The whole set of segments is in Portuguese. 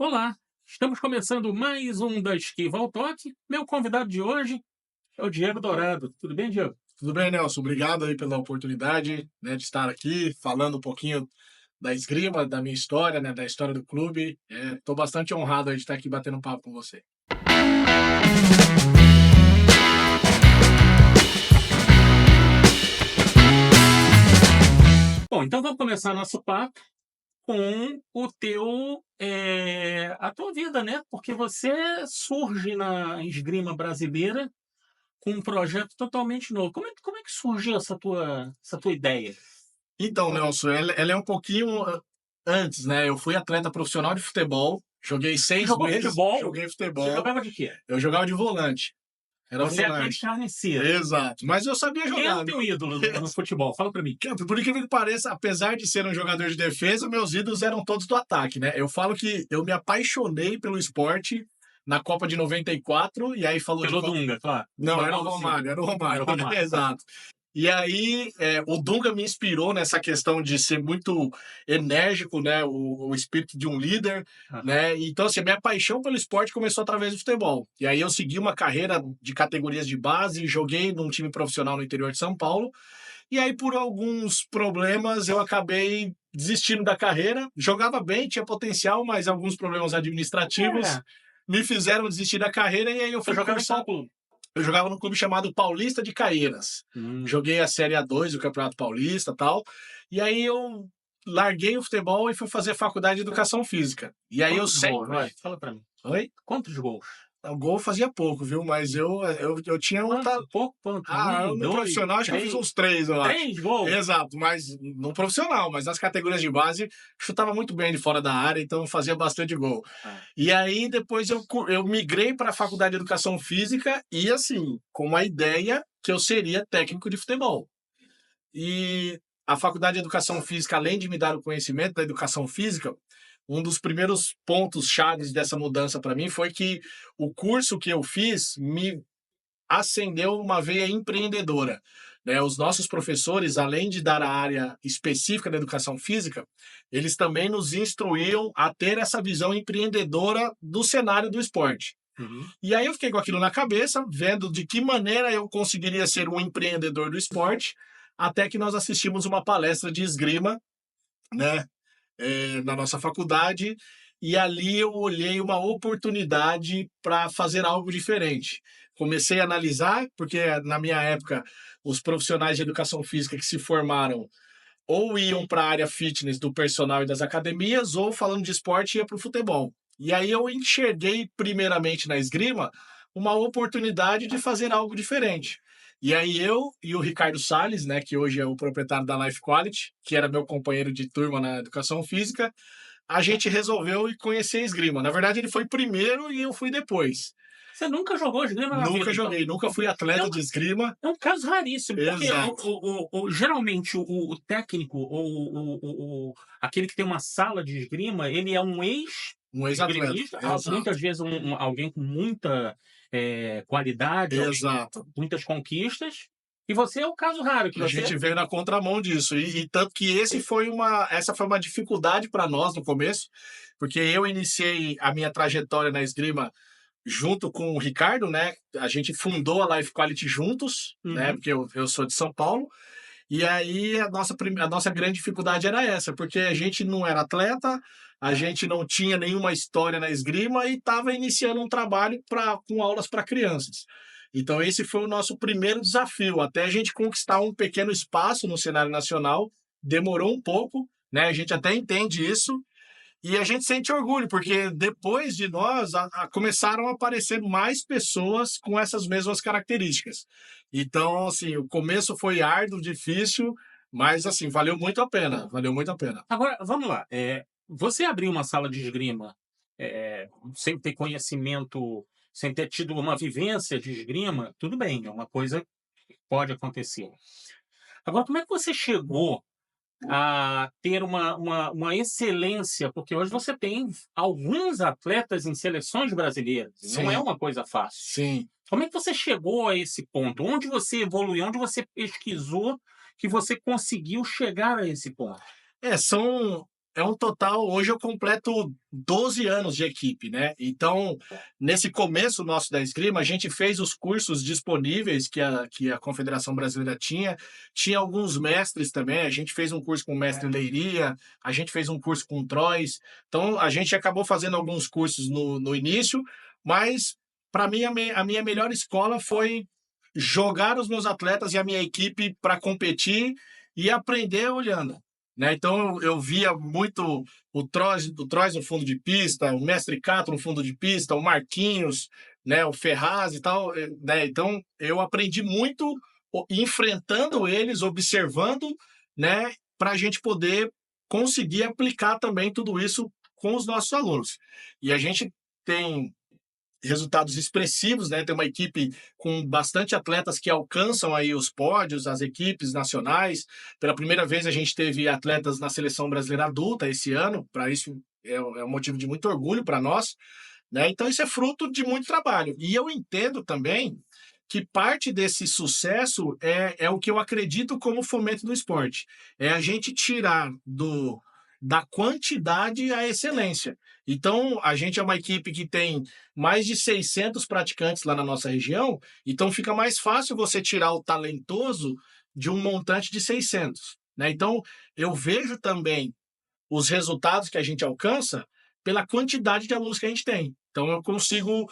Olá, estamos começando mais um da Esquiva ao Toque. Meu convidado de hoje é o Diego Dourado. Tudo bem, Diego? Tudo bem, Nelson? Obrigado aí pela oportunidade, né, de estar aqui falando um pouquinho da esgrima, da minha história, né, da história do clube. Estou bastante honrado aí de estar aqui batendo um papo com você. Bom, então vamos começar nosso papo com a tua vida, né? Porque você surge na esgrima brasileira com um projeto totalmente novo. Como é que surgiu essa tua ideia? Então, Nelson, ela é um pouquinho antes, né? Eu fui atleta profissional de futebol, joguei Você seis jogou meses, futebol? joguei Você futebol, jogava de quê? eu jogava de volante, era Você é aquele volante. carniceiro. Exato, mas eu sabia Quem é o jogar, né? teu ídolo no futebol? Fala pra mim. Por incrível que pareça, apesar de ser um jogador de defesa, meus ídolos eram todos do ataque, né? Eu falo que eu me apaixonei pelo esporte na Copa de 94, e aí falou de Pelo Copa. Dunga, claro. Não, era o Ronaldozinho. Romário, era o Romário, Era o Romário, tá. exato. E aí, o Dunga me inspirou nessa questão de ser muito enérgico, né? O espírito de um líder, Aham. né? Então, assim, a minha paixão pelo esporte começou através do futebol. E aí eu segui uma carreira de categorias de base, joguei num time profissional no interior de São Paulo. E aí, por alguns problemas, eu acabei desistindo da carreira. Jogava bem, tinha potencial, mas alguns problemas administrativos É, me fizeram desistir da carreira. E aí eu você fui jogava em cursar. qual clube? Eu jogava num clube chamado Paulista de Caeiras. Hum. Joguei a Série A2 do Campeonato Paulista e tal. E aí eu larguei o futebol e fui fazer faculdade de Educação Física. E aí eu Quantos sempre. gols, vai? Fala pra mim. Oi? Quantos gols? O gol fazia pouco, viu? Mas eu tinha um. Quanto? Pouco? Quanto? Um, No dois, profissional, acho que eu fiz três? uns três, eu acho. 3 gols? Exato, mas no profissional, mas nas categorias de base, chutava muito bem de fora da área, então fazia bastante gol. Ah, E aí depois eu migrei para a faculdade de Educação Física e assim, com a ideia que eu seria técnico de futebol. E a faculdade de Educação Física, além de me dar o conhecimento da educação física, um dos primeiros pontos chaves dessa mudança para mim foi que o curso que eu fiz me acendeu uma veia empreendedora. Né? Os nossos professores, além de dar a área específica da educação física, eles também nos instruíam a ter essa visão empreendedora do cenário do esporte. uhum. E aí eu fiquei com aquilo na cabeça, vendo de que maneira eu conseguiria ser um empreendedor do esporte, até que nós assistimos uma palestra de esgrima, né, na nossa faculdade, e ali eu olhei uma oportunidade para fazer algo diferente. Comecei a analisar, porque na minha época, os profissionais de educação física que se formaram ou iam para a área fitness do personal e das academias, ou falando de esporte, ia para o futebol. E aí eu enxerguei, primeiramente na esgrima, uma oportunidade de fazer algo diferente. E aí eu e o Ricardo Salles, né, que hoje é o proprietário da Life Quality, que era meu companheiro de turma na educação física, a gente resolveu ir conhecer a esgrima. Na verdade, ele foi primeiro e eu fui depois. Você nunca jogou esgrima na Nunca vida, então. joguei, nunca fui É atleta um, de esgrima. é um caso raríssimo, porque Exato. geralmente o técnico ou aquele que tem uma sala de esgrima, ele é um Um ex-atleta. ex-esgrimista, Exato. muitas vezes alguém com muita qualidade, alguém Exato. com muitas conquistas, e você é o caso raro, que A você gente veio na contramão disso. E tanto que essa foi uma dificuldade para nós no começo, porque eu iniciei a minha trajetória na esgrima junto com o Ricardo, né? A gente fundou a Life Quality juntos, né? Uhum. Porque eu sou de São Paulo. E aí a nossa grande dificuldade era essa, porque a gente não era atleta, a gente não tinha nenhuma história na esgrima e estava iniciando um trabalho com aulas para crianças. Então esse foi o nosso primeiro desafio, até a gente conquistar um pequeno espaço no cenário nacional, demorou um pouco, né? A gente até entende isso, e a gente sente orgulho, porque depois de nós começaram a aparecer mais pessoas com essas mesmas características. Então, assim, o começo foi árduo, difícil, mas assim, valeu muito a pena, valeu muito a pena. Agora, vamos lá. Você abriu uma sala de esgrima sem ter conhecimento, sem ter tido uma vivência de esgrima, tudo bem, é uma coisa que pode acontecer. Agora, como é que você chegou a ter uma excelência? Porque hoje você tem alguns atletas em seleções brasileiras, não é Sim, uma coisa fácil. sim. Como é que você chegou a esse ponto? Onde você evoluiu? Onde você pesquisou que você conseguiu chegar a esse ponto? São É um total, hoje eu completo 12 anos de equipe, né? Então, nesse começo nosso da esgrima, a gente fez os cursos disponíveis que a Confederação Brasileira tinha alguns mestres também, a gente fez um curso com o mestre Leiria, a gente fez um curso com o Trois, então a gente acabou fazendo alguns cursos no início, mas para mim a minha melhor escola foi jogar os meus atletas e a minha equipe para competir e aprender olhando. Né? Então eu via muito o Trois no fundo de pista, o Mestre Cato no fundo de pista, o Marquinhos, né, o Ferraz e tal, né? Então eu aprendi muito enfrentando eles, observando, né, para a gente poder conseguir aplicar também tudo isso com os nossos alunos. E a gente tem resultados expressivos, né? Tem uma equipe com bastante atletas que alcançam aí os pódios, as equipes nacionais. Pela primeira vez a gente teve atletas na seleção brasileira adulta esse ano, para isso é um motivo de muito orgulho para nós, né? Então isso é fruto de muito trabalho. E eu entendo também que parte desse sucesso é o que eu acredito como fomento do esporte. É a gente tirar da quantidade a excelência. Então, a gente é uma equipe que tem mais de 600 praticantes lá na nossa região, então fica mais fácil você tirar o talentoso de um montante de 600. Né? Então, eu vejo também os resultados que a gente alcança pela quantidade de alunos que a gente tem. Então, eu consigo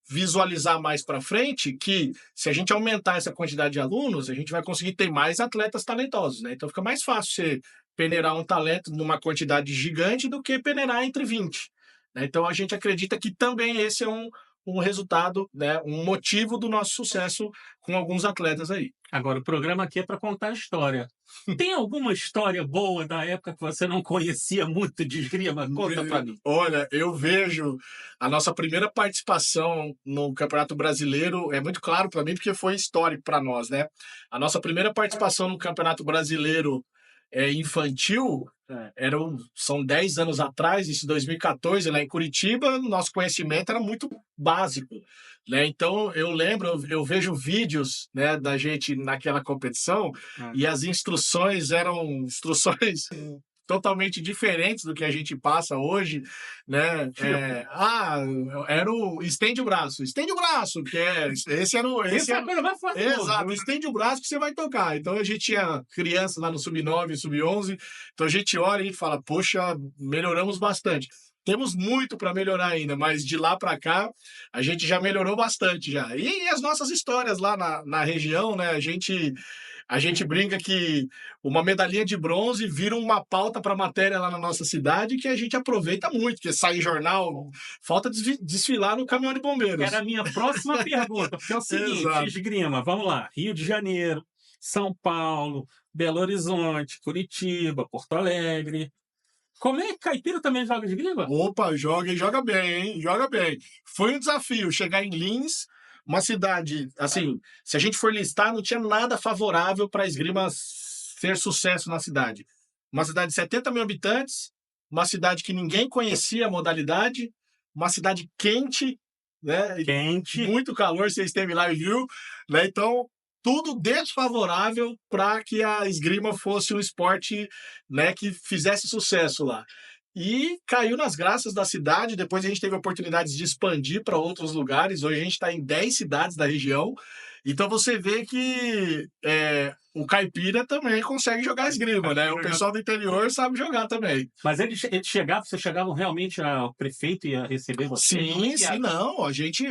visualizar mais para frente que se a gente aumentar essa quantidade de alunos, a gente vai conseguir ter mais atletas talentosos, né? Então fica mais fácil você peneirar um talento numa quantidade gigante do que peneirar entre 20. Né? Então a gente acredita que também esse é um resultado, né, um motivo do nosso sucesso com alguns atletas aí. Agora, o programa aqui é para contar história. Tem alguma história boa da época que você não conhecia muito de esgrima? Conta para mim. Olha, eu vejo a nossa primeira participação no Campeonato Brasileiro, é muito claro para mim porque foi histórico para nós, né? A nossa primeira participação no Campeonato Brasileiro infantil, são 10 anos atrás, isso em 2014, lá em Curitiba, nosso conhecimento era muito básico. Né? Então, eu lembro, eu vejo vídeos, né, da gente naquela competição e as instruções eram instruções totalmente diferentes do que a gente passa hoje, né? Era o estende o braço, que esse era o Essa é a coisa mais fácil do mundo. exato, estende o braço que você vai tocar. Então a gente tinha crianças lá no sub-9, sub-11, então a gente olha e fala, poxa, melhoramos bastante. Temos muito para melhorar ainda, mas de lá para cá a gente já melhorou bastante já. E as nossas histórias lá na região, né? A gente brinca que uma medalhinha de bronze vira uma pauta para matéria lá na nossa cidade que a gente aproveita muito, porque sai em jornal, falta desfilar no caminhão de bombeiros. Era a minha próxima pergunta, porque é o seguinte, Exato. esgrima, vamos lá, Rio de Janeiro, São Paulo, Belo Horizonte, Curitiba, Porto Alegre. Como é que caipira também joga esgrima? Opa, joga e joga bem, hein? Joga bem. Foi um desafio chegar em Lins, uma cidade, assim, se a gente for listar, não tinha nada favorável para a esgrima ser sucesso na cidade. Uma cidade de 70 mil habitantes, uma cidade que ninguém conhecia a modalidade, uma cidade quente, né? Quente. Muito calor, você esteve lá e viu, né? Então, tudo desfavorável para que a esgrima fosse um esporte, né, que fizesse sucesso lá. E caiu nas graças da cidade. Depois a gente teve oportunidades de expandir para outros lugares. Hoje a gente está em 10 cidades da região. Então você vê que o caipira também consegue jogar esgrima, né? O pessoal do interior sabe jogar também. Mas vocês chegavam realmente ao prefeito e a receber vocês? Sim, não. A gente,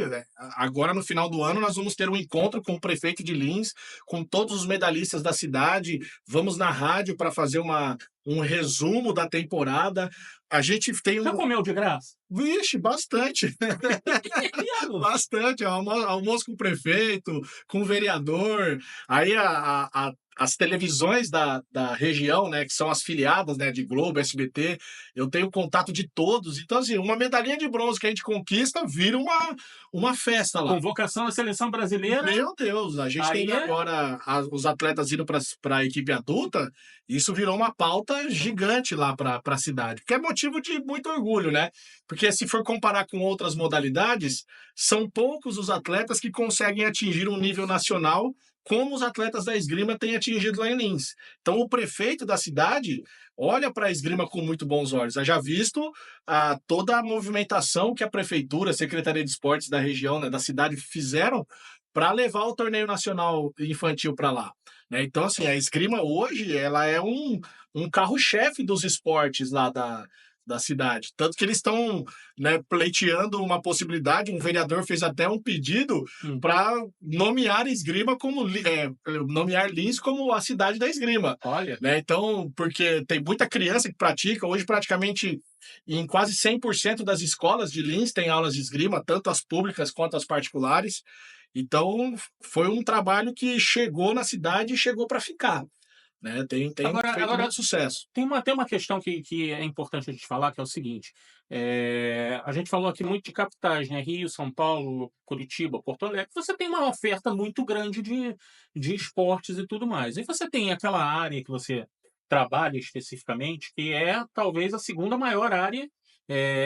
agora no final do ano, nós vamos ter um encontro com o prefeito de Lins, com todos os medalhistas da cidade. Vamos na rádio para fazer um resumo da temporada. A gente tem Já comeu de graça? Vixe, bastante. Bastante. Almoço com o prefeito, com o vereador. Aí as televisões da região, né, que são as filiadas, né, de Globo, SBT, eu tenho contato de todos. Então, assim, uma medalhinha de bronze que a gente conquista vira uma festa lá. Convocação à seleção brasileira? Meu Deus, a gente tem agora os atletas indo para a equipe adulta, isso virou uma pauta gigante lá para a cidade, que é motivo de muito orgulho, né? Porque se for comparar com outras modalidades, são poucos os atletas que conseguem atingir um nível nacional como os atletas da esgrima têm atingido lá em Lins. Então, o prefeito da cidade olha para a esgrima com muito bons olhos. Já visto toda a movimentação que a prefeitura, a Secretaria de Esportes da região, né, da cidade, fizeram para levar o torneio nacional infantil para lá. Né? Então, assim, a esgrima hoje ela é um carro-chefe dos esportes lá da cidade. Tanto que eles estão, né, pleiteando uma possibilidade, um vereador fez até um pedido para nomear esgrima como nomear Lins como a cidade da esgrima. Olha, Né? Então, porque tem muita criança que pratica, hoje praticamente em quase 100% das escolas de Lins tem aulas de esgrima, tanto as públicas quanto as particulares. Então, foi um trabalho que chegou na cidade e chegou para ficar. Né? Tem feito agora muito sucesso. tem uma questão que é importante a gente falar, que é o seguinte: a gente falou aqui muito de capitais, né? Rio, São Paulo, Curitiba, Porto Alegre. Você tem uma oferta muito grande de esportes e tudo mais. E você tem aquela área que você trabalha especificamente, que é talvez a segunda maior área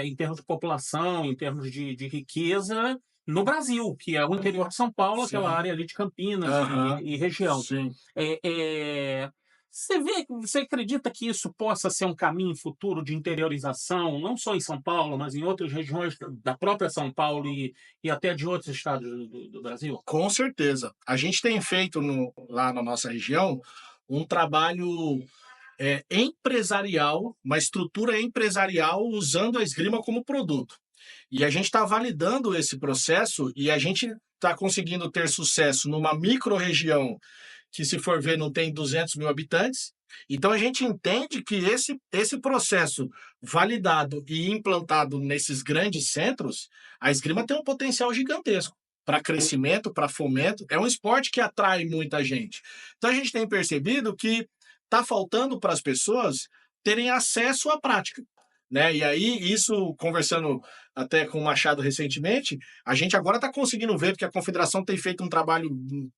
em termos de população, em termos de riqueza no Brasil, que é o interior de São Paulo, aquela Sim. área ali de Campinas Aham. e região. Sim. É, é, você acredita que isso possa ser um caminho futuro de interiorização, não só em São Paulo, mas em outras regiões da própria São Paulo e até de outros estados do Brasil? Com certeza. A gente tem feito lá na nossa região um trabalho empresarial, uma estrutura empresarial usando a esgrima como produto. E a gente está validando esse processo e a gente está conseguindo ter sucesso numa micro-região que, se for ver, não tem 200 mil habitantes. Então, a gente entende que esse processo validado e implantado nesses grandes centros, a esgrima tem um potencial gigantesco para crescimento, para fomento. É um esporte que atrai muita gente. Então, a gente tem percebido que está faltando para as pessoas terem acesso à prática. Né? E aí, isso, conversando até com o Machado recentemente, a gente agora está conseguindo ver, porque a Confederação tem feito um trabalho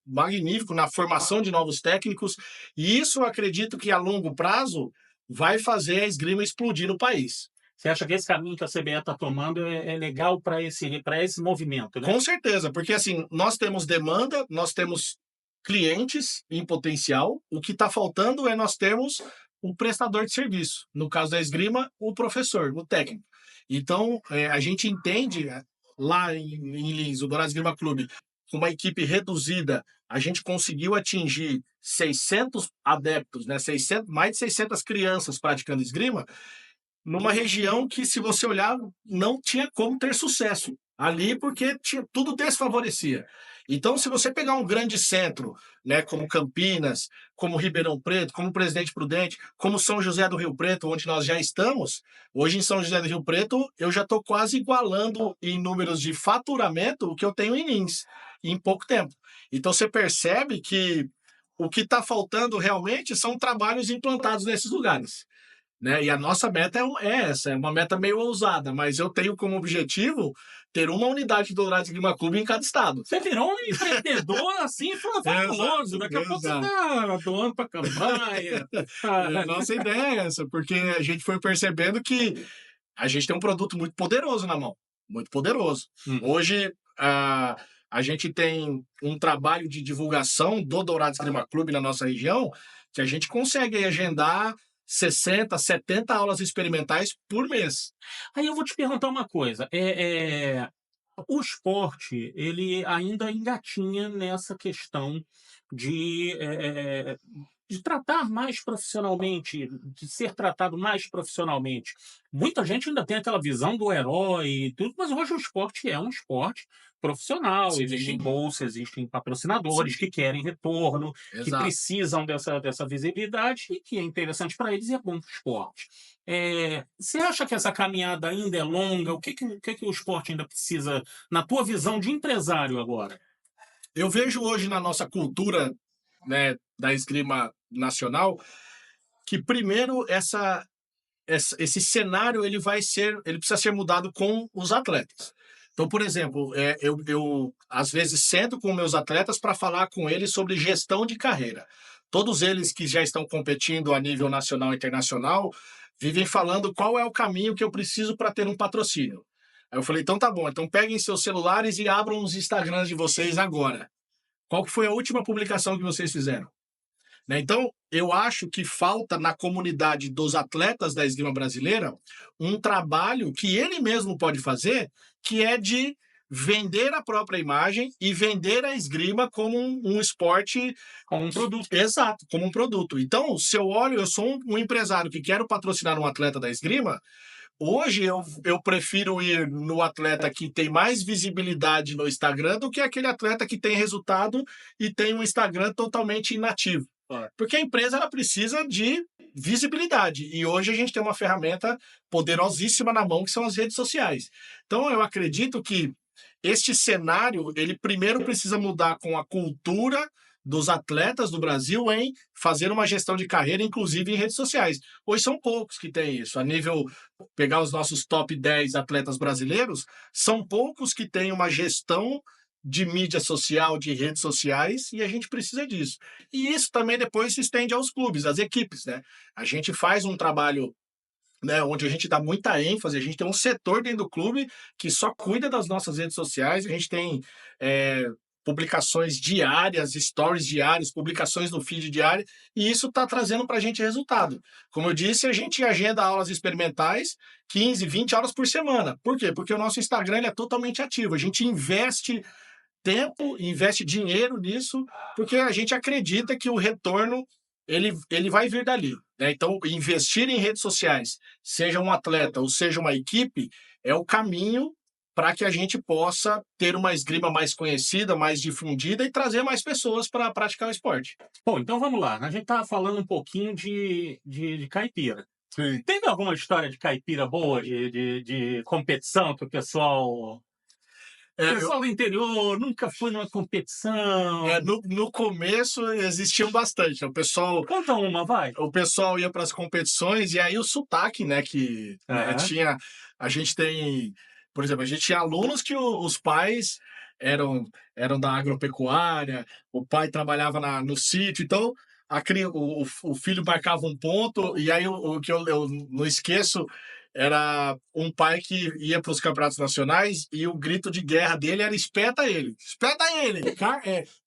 magnífico na formação de novos técnicos, e isso eu acredito que a longo prazo vai fazer a esgrima explodir no país. Você acha que esse caminho que a CBE está tomando é legal para esse movimento, né? Com certeza, porque assim, nós temos demanda, nós temos clientes em potencial, o que está faltando é nós termos um prestador de serviço. No caso da esgrima, o professor, o técnico. Então, a gente entende lá em Lins, o Dourado Esgrima Clube, com uma equipe reduzida, a gente conseguiu atingir 600 adeptos, né? Mais de 600 crianças praticando esgrima, numa região que, se você olhar, não tinha como ter sucesso ali, porque tudo desfavorecia. Então, se você pegar um grande centro, né, como Campinas, como Ribeirão Preto, como Presidente Prudente, como São José do Rio Preto, onde nós já estamos, hoje em São José do Rio Preto, eu já estou quase igualando em números de faturamento o que eu tenho em Lins, em pouco tempo. Então, você percebe que o que está faltando realmente são trabalhos implantados nesses lugares. Né? E a nossa meta é essa, é uma meta meio ousada, mas eu tenho como objetivo ter uma unidade do Dourado Esgrima Clube em cada estado. Você virou um empreendedor assim, fabuloso. Daqui a pouco você está doando para a campanha. A nossa ideia é essa, porque a gente foi percebendo que a gente tem um produto muito poderoso na mão, muito poderoso. Hoje, a gente tem um trabalho de divulgação do Dourado Esgrima Clube na nossa região, que a gente consegue agendar 60, 70 aulas experimentais por mês. Aí eu vou te perguntar uma coisa. O esporte, ele ainda engatinha nessa questão de, de tratar mais profissionalmente, de ser tratado mais profissionalmente. Muita gente ainda tem aquela visão do herói e tudo, mas hoje o esporte é um esporte profissional. Sim. Existem bolsas, existem patrocinadores que querem retorno, que Exato. precisam dessa visibilidade e que é interessante para eles e é bom para o esporte. Você acha que essa caminhada ainda é longa? O que o esporte ainda precisa, na tua visão de empresário agora? Eu vejo hoje na nossa cultura, né, da esgrima nacional, que primeiro esse cenário ele precisa ser mudado com os atletas. Então, por exemplo, eu às vezes sento com meus atletas para falar com eles sobre gestão de carreira. Todos eles que já estão competindo a nível nacional e internacional vivem falando qual é o caminho que eu preciso para ter um patrocínio. Aí eu falei, então tá bom, então peguem seus celulares e abram os Instagrams de vocês agora. Qual que foi a última publicação que vocês fizeram? Né? Então, eu acho que falta na comunidade dos atletas da esgrima brasileira um trabalho que ele mesmo pode fazer, que é de vender a própria imagem e vender a esgrima como um esporte. Como um produto. Exato, como um produto. Então, se eu olho, eu sou um empresário que quero patrocinar um atleta da esgrima, hoje eu prefiro ir no atleta que tem mais visibilidade no Instagram do que aquele atleta que tem resultado e tem um Instagram totalmente inativo. Claro. Porque a empresa ela precisa de visibilidade. E hoje a gente tem uma ferramenta poderosíssima na mão, que são as redes sociais. Então eu acredito que este cenário, ele primeiro precisa mudar com a cultura dos atletas do Brasil em fazer uma gestão de carreira, inclusive em redes sociais. Hoje são poucos que têm isso. A nível, pegar os nossos top 10 atletas brasileiros, são poucos que têm uma gestão de mídia social, de redes sociais, e a gente precisa disso. E isso também depois se estende aos clubes, às equipes, né? A gente faz um trabalho, né, onde a gente dá muita ênfase, a gente tem um setor dentro do clube que só cuida das nossas redes sociais, a gente tem publicações diárias, stories diários, publicações no feed diário, e isso está trazendo para a gente resultado. Como eu disse, a gente agenda aulas experimentais 15, 20 horas por semana. Por quê? Porque o nosso Instagram ele é totalmente ativo, a gente investe tempo, investe dinheiro nisso, porque a gente acredita que o retorno ele vai vir dali. Né? Então, investir em redes sociais, seja um atleta ou seja uma equipe, é o caminho para que a gente possa ter uma esgrima mais conhecida, mais difundida e trazer mais pessoas para praticar o esporte. Bom, então vamos lá. A gente estava falando um pouquinho de caipira. Sim. Teve alguma história de caipira boa, de competição que o pessoal. Pessoal do interior nunca foi numa competição? No começo existiam bastante. Conta uma, vai. O pessoal ia para as competições e aí o sotaque, né, que né, tinha, a gente tem, por exemplo, a gente tinha alunos que os pais eram da agropecuária, o pai trabalhava no sítio, então o filho marcava um ponto e aí o que eu não esqueço era um pai que ia para os campeonatos nacionais e o grito de guerra dele era espeta ele,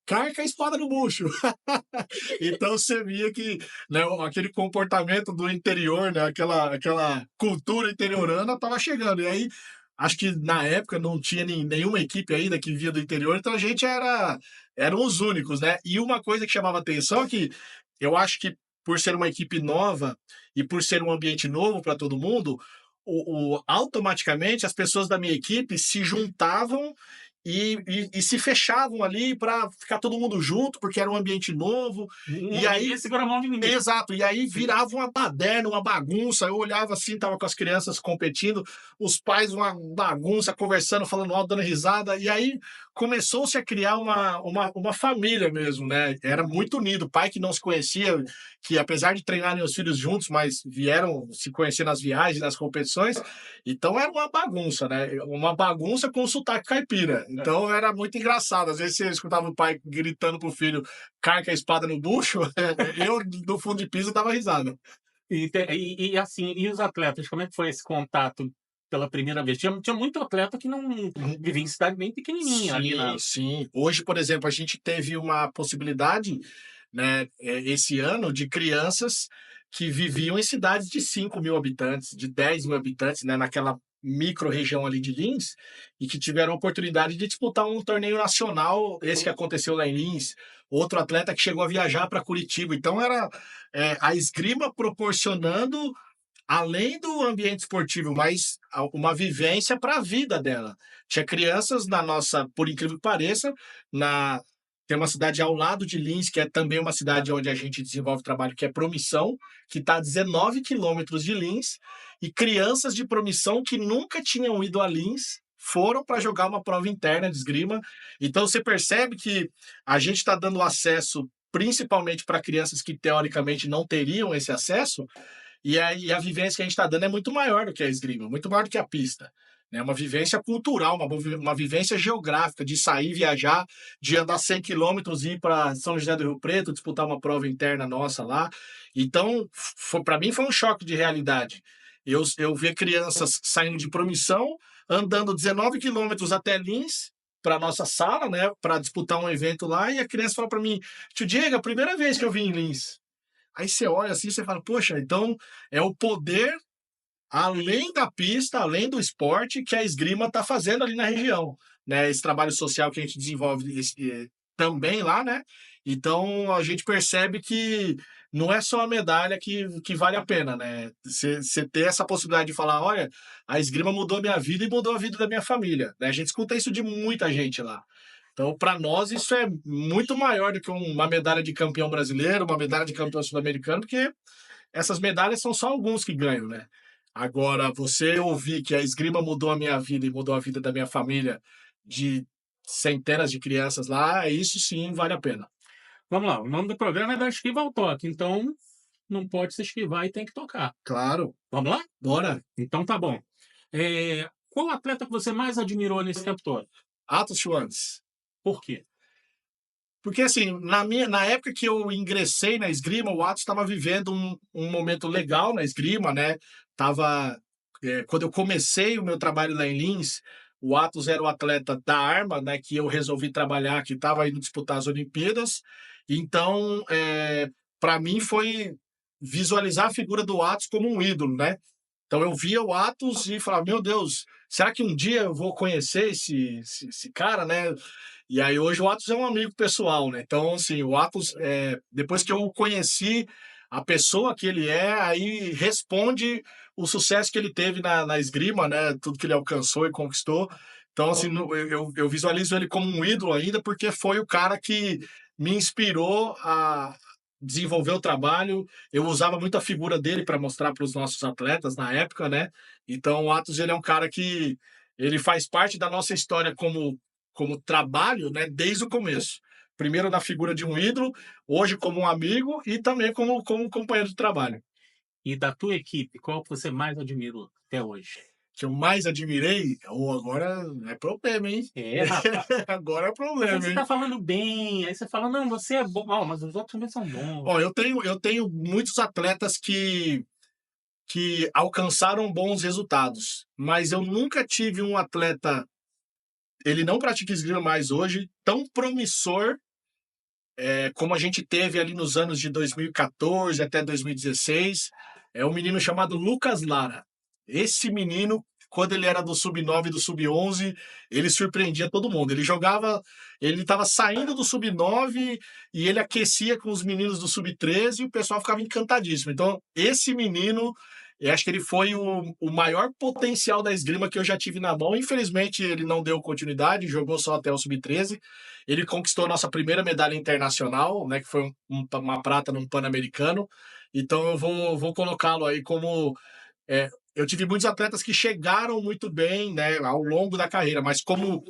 carca a espada no bucho. Então você via que, né, aquele comportamento do interior, né, aquela cultura interiorana estava chegando. E aí, acho que na época não tinha nenhuma equipe ainda que via do interior, então a gente eram os únicos, né? E uma coisa que chamava atenção é que eu acho que por ser uma equipe nova e por ser um ambiente novo para todo mundo, automaticamente as pessoas da minha equipe se juntavam e se fechavam ali para ficar todo mundo junto, porque era um ambiente novo. E aí segura a mão de ninguém. Exato, e aí virava uma baderna, uma bagunça. Eu olhava assim, tava com as crianças competindo, os pais uma bagunça, conversando, falando alto, dando risada. E aí começou-se a criar uma família mesmo, né? Era muito unido. Pai que não se conhecia, que apesar de treinarem os filhos juntos, mas vieram se conhecer nas viagens, nas competições. Então era uma bagunça, né? Uma bagunça com sotaque caipira. Então era muito engraçado. Às vezes você escutava o pai gritando pro filho, carca a espada no bucho, eu do fundo de piso dava risada. E assim, e os atletas, como é que foi esse contato pela primeira vez? Tinha muito atleta que não vivia em cidade bem pequenininha ali na. Sim. Hoje, por exemplo, a gente teve uma possibilidade, né, esse ano, de crianças que viviam em cidades de 5.000 habitantes, de 10.000 habitantes, né, naquela micro-região ali de Lins, e que tiveram a oportunidade de disputar um torneio nacional, esse que aconteceu lá em Lins. Outro atleta que chegou a viajar para Curitiba. Então, era a esgrima proporcionando, além do ambiente esportivo, mas uma vivência para a vida dela. Tinha crianças na nossa, por incrível que pareça, tem uma cidade ao lado de Lins, que é também uma cidade onde a gente desenvolve trabalho, que é Promissão, que está a 19 quilômetros de Lins, e crianças de Promissão que nunca tinham ido a Lins foram para jogar uma prova interna de esgrima. Então você percebe que a gente está dando acesso principalmente para crianças que teoricamente não teriam esse acesso, e a vivência que a gente está dando é muito maior do que a esgrima, muito maior do que a pista. É uma vivência cultural, uma vivência geográfica, de sair, viajar, de andar 100 quilômetros e ir para São José do Rio Preto, disputar uma prova interna nossa lá. Então, para mim foi um choque de realidade. Eu ver crianças saindo de Promissão, andando 19 quilômetros até Lins para nossa sala, né, para disputar um evento lá, e a criança fala para mim: "Tio Diego, a primeira vez que eu vim em Lins". Aí você olha assim, você fala: "Poxa, então é o poder além da pista, além do esporte, que a esgrima está fazendo ali na região, né, esse trabalho social que a gente desenvolve também lá, né, então a gente percebe que não é só a medalha que vale a pena, né, você ter essa possibilidade de falar: "Olha, a esgrima mudou a minha vida e mudou a vida da minha família", né, a gente escuta isso de muita gente lá. Então, para nós, isso é muito maior do que uma medalha de campeão brasileiro, uma medalha de campeão sul-americano, porque essas medalhas são só alguns que ganham, né. Agora, você ouvir que a esgrima mudou a minha vida e mudou a vida da minha família, de centenas de crianças lá, isso sim vale a pena. Vamos lá, o nome do programa é da esquiva ao toque, então não pode se esquivar e tem que tocar. Claro, Vamos lá? bora. Então tá bom. Qual atleta que você mais admirou nesse tempo todo? Atos Schwanz. Por quê? Porque assim, na época que eu ingressei na esgrima, o Atos estava vivendo um momento legal na esgrima, né? Tava, quando eu comecei o meu trabalho lá em Lins, o Atos era o atleta da arma, né? Que eu resolvi trabalhar, que estava indo disputar as Olimpíadas. Então, para mim foi visualizar a figura do Atos como um ídolo, né? Então eu via o Atos e falava, meu Deus, será que um dia eu vou conhecer esse cara, né? E aí hoje o Atos é um amigo pessoal, né? Então, assim, o Atos, depois que eu conheci a pessoa que ele é, aí responde o sucesso que ele teve na esgrima, né? Tudo que ele alcançou e conquistou. Então, assim, eu visualizo ele como um ídolo ainda, porque foi o cara que me inspirou a desenvolver o trabalho. Eu usava muito a figura dele para mostrar para os nossos atletas na época, né? Então, o Atos, ele é um cara que ele faz parte da nossa história como trabalho, né, desde o começo. Primeiro na figura de um ídolo, hoje como um amigo e também como companheiro de trabalho. E da tua equipe, qual que você mais admirou até hoje? Que eu mais admirei, ou agora é problema, hein? Rapaz. Agora é Aí problema, você hein? tá falando bem, aí você fala, não, você é bom, não, mas os outros também são bons. Ó, eu tenho muitos atletas que alcançaram bons resultados, mas eu nunca tive um atleta, ele não pratica esgrima mais hoje, tão promissor como a gente teve ali nos anos de 2014 até 2016, é um menino chamado Lucas Lara. Esse menino, quando ele era do sub-9 e do sub-11, ele surpreendia todo mundo. Ele estava saindo do sub-9 e ele aquecia com os meninos do sub-13 e o pessoal ficava encantadíssimo. Então, esse menino, eu acho que ele foi o maior potencial da esgrima que eu já tive na mão. Infelizmente, ele não deu continuidade, jogou só até o sub-13. Ele conquistou a nossa primeira medalha internacional, né, que foi uma prata num Pan-Americano. Então, eu vou colocá-lo aí como. Eu tive muitos atletas que chegaram muito bem, né, ao longo da carreira, mas como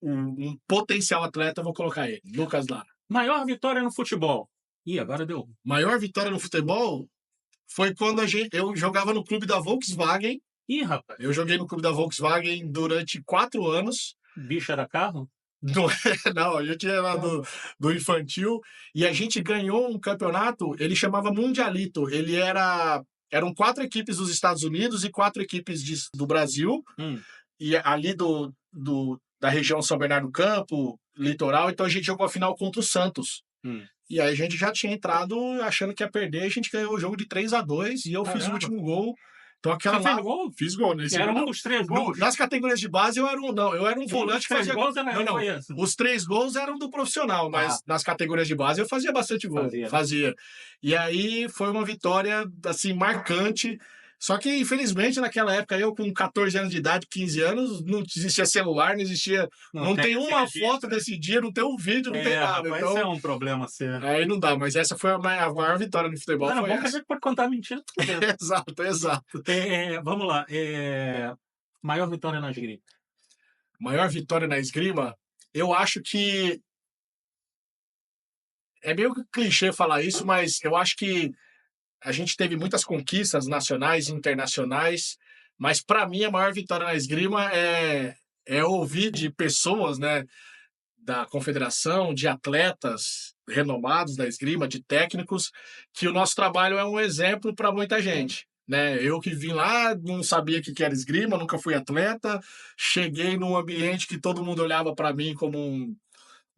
um potencial atleta, eu vou colocar ele, Lucas Lara. Maior vitória no futebol. Ih, agora deu. Maior vitória no futebol foi quando eu jogava no clube da Volkswagen. Ih, rapaz, Eu joguei no clube da Volkswagen durante 4 anos. bicho era carro? Não, não, a gente era do infantil e a gente ganhou um campeonato, ele chamava Mundialito. Eram 4 equipes dos Estados Unidos e 4 equipes do Brasil, Hum. e ali da região São Bernardo do Campo, litoral, então a gente jogou a final contra o Santos. Hum. E aí a gente já tinha entrado achando que ia perder, a gente ganhou o jogo de 3-2 e eu fiz o Caramba. último gol. Então aquela Você fez lá, gol? fiz gol nesse Era gol. um dos 3 gols? Nas categorias de base eu era um volante que Os 3 fazia gols gol. era, Não, foi esse? os 3 gols eram do profissional, mas nas categorias de base eu fazia bastante gol. Fazia. Fazia. E aí foi uma vitória, assim, marcante. Só que, infelizmente, naquela época, eu com 14 anos de idade, 15 anos, não existia celular, não existia. Não tem uma foto desse dia, não tem um vídeo, não tem nada. Rapaz, Então, isso é um problema sério. aí não dá, mas essa foi a maior vitória no futebol. Não, Foi bom que a essa. gente pode contar mentira. Exato, exato. Vamos lá. Maior vitória na esgrima. Maior vitória na esgrima, eu acho que é meio clichê falar isso, mas eu acho que a gente teve muitas conquistas nacionais e internacionais, mas para mim a maior vitória na esgrima é ouvir de pessoas, né, da confederação, de atletas renomados da esgrima, de técnicos, que o nosso trabalho é um exemplo para muita gente. né? Eu que vim lá, não sabia o que era esgrima, nunca fui atleta, cheguei num ambiente que todo mundo olhava para mim como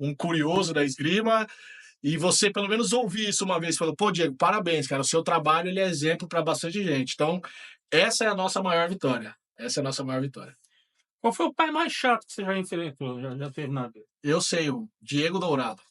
um curioso da esgrima, e você pelo menos ouvir isso uma vez, falou, pô, Diego, parabéns, cara, o seu trabalho ele é exemplo para bastante gente. Então, essa é a nossa maior vitória. Essa é a nossa maior vitória. Qual foi o pai mais chato que você já enfrentou, já teve na vida? Eu sei, o Diego Dourado.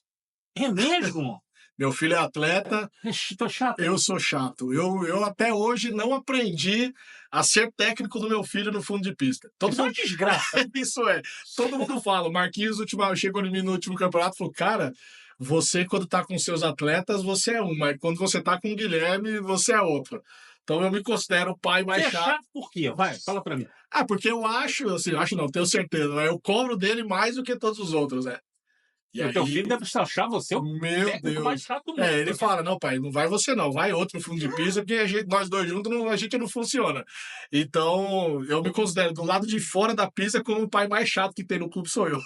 É mesmo? Meu filho é atleta, Tô chato. eu sou chato. Eu até hoje não aprendi a ser técnico do meu filho no fundo de pista. Todo Isso é uma mundo... desgraça. Isso é. Todo mundo fala. O Marquinhos chegou em mim no último campeonato e falou: cara, você, quando tá com seus atletas, você é um, mas quando você tá com o Guilherme, você é outro. Então eu me considero o pai mais Você é chato. chato por quê? Vai, fala pra mim. Ah, porque eu acho, assim, acho não, tenho certeza, né? Eu cobro dele mais do que todos os outros, né? E O teu aí, filho deve achar você o meu técnico mais Deus. chato do mundo. É, ele fala, não, pai, não vai você não, vai outro fundo de pista, porque nós dois juntos a gente não funciona. Então, eu me considero do lado de fora da pista como o pai mais chato que tem no clube sou eu.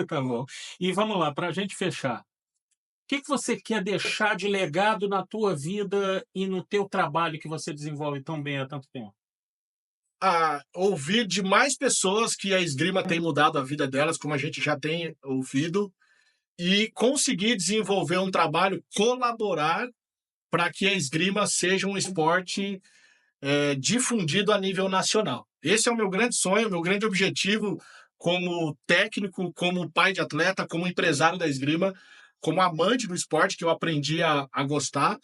Tá bom. E vamos lá, pra gente fechar. O que você quer deixar de legado na tua vida e no teu trabalho que você desenvolve tão bem há tanto tempo? A ouvir de mais pessoas que a esgrima tem mudado a vida delas, como a gente já tem ouvido, e conseguir desenvolver um trabalho, colaborar para que a esgrima seja um esporte difundido a nível nacional. Esse é o meu grande sonho, meu grande objetivo como técnico, como pai de atleta, como empresário da esgrima, como amante do esporte, que eu aprendi a gostar.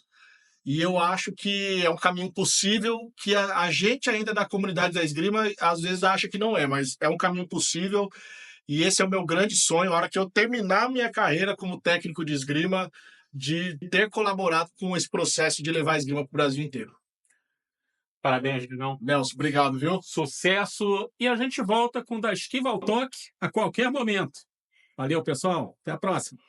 E eu acho que é um caminho possível que a gente ainda da comunidade da esgrima às vezes acha que não é, mas é um caminho possível e esse é o meu grande sonho, a hora que eu terminar minha carreira como técnico de esgrima, de ter colaborado com esse processo de levar a esgrima para o Brasil inteiro. Parabéns, Digão. Nelson, obrigado, viu? Sucesso. E a gente volta com Da Esquiva ao Toque a qualquer momento. Valeu, pessoal. Até a próxima.